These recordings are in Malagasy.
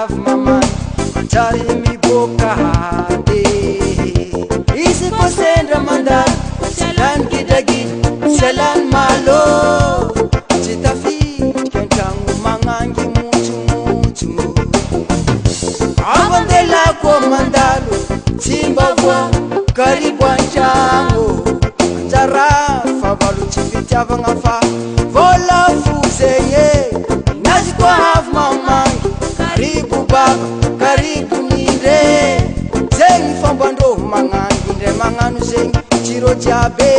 kav mamãe Manjari mi boca hade Isi ko sendra mandar Selan gidagid Selan malo Cita fi Kentangu mangangi mutu Avandela ko mandalo Simba voa Karibu anjango Anjara Favalu chipita vangafa Vola fuzenye Nazi kwa hav mamangi Karibu baba Karibu nire Zengi fambando mangangi Nire manganu zengi Chiro jabe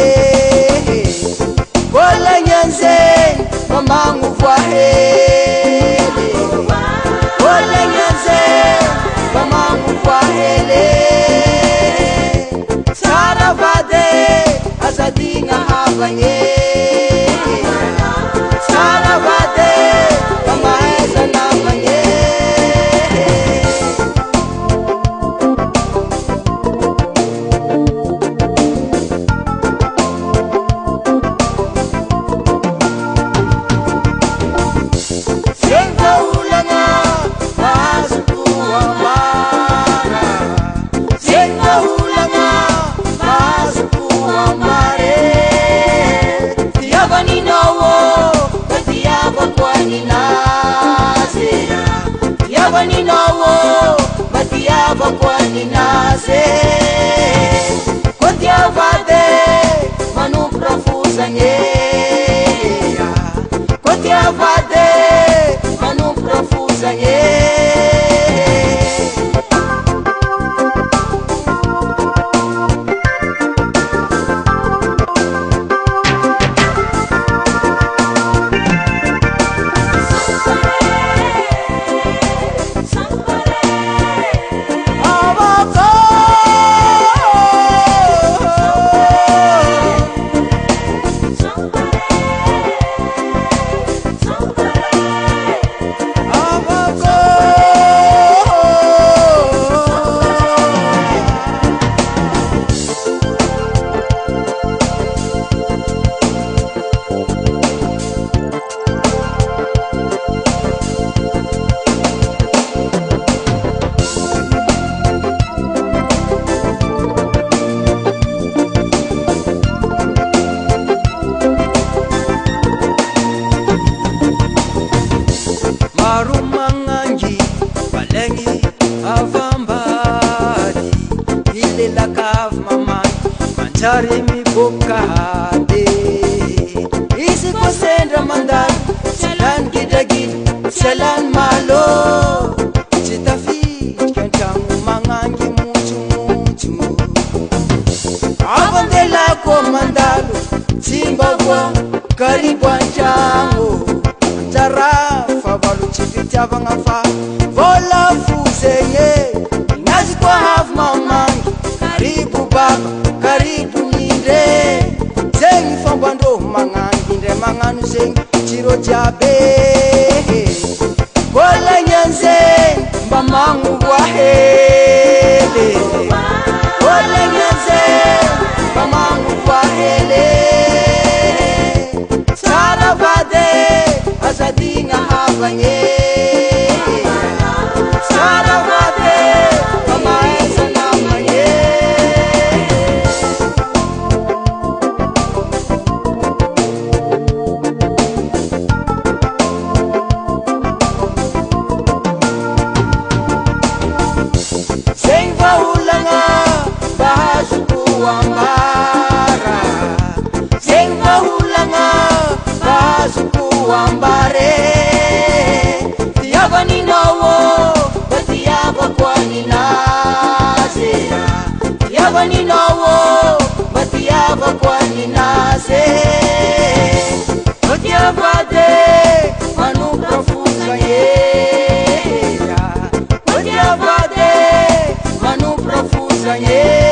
Vola nyanzen Mamangu vwahele Vola nyanzen Mamangu vwahele Saravade Azadinga havanye Saravade Mamaeza navanye Senga ulanga Mazukuwa mara Senga ulanga Mazukuwa mare Tiaba ninawo Tiaba kwa ninaze Tiaba ninawo Tiaba kwa ninaze Kwa tiaba de Manu profusa nyeya Kwa tiaba de Manu profusa nyeya Marumangangi Balengi Avambadi Ilela kav mamai Manjari mi boca hade Isi ko sendra mandar Selan gidagid Selan malo Cita fi Kentangu mangangi mutu Avandela ko mandalo Simba voa Karibu anjango Anjara Favalu chipita vangafa Vola fuzenye Nazi kwa hav mamangi Karibu baba Karibu nire Zengi fambando mangangi Nire manganu zengi Chiro jabe Vola nyanzen Mamangu vwahele Vola nyanzen Mamangu vwahele Saravade Azadinga havanye Saravade Mamaeza namanye Senga ulanga Bahazukuwa mbara Senga ulanga Bahazukuwa mbare Tiaba ninawo Tiaba kwa ninaze Tiaba ninawo Tiaba kwa ninaze Tiaba de Manu profusa yeya Tiaba de Manu profusa yeya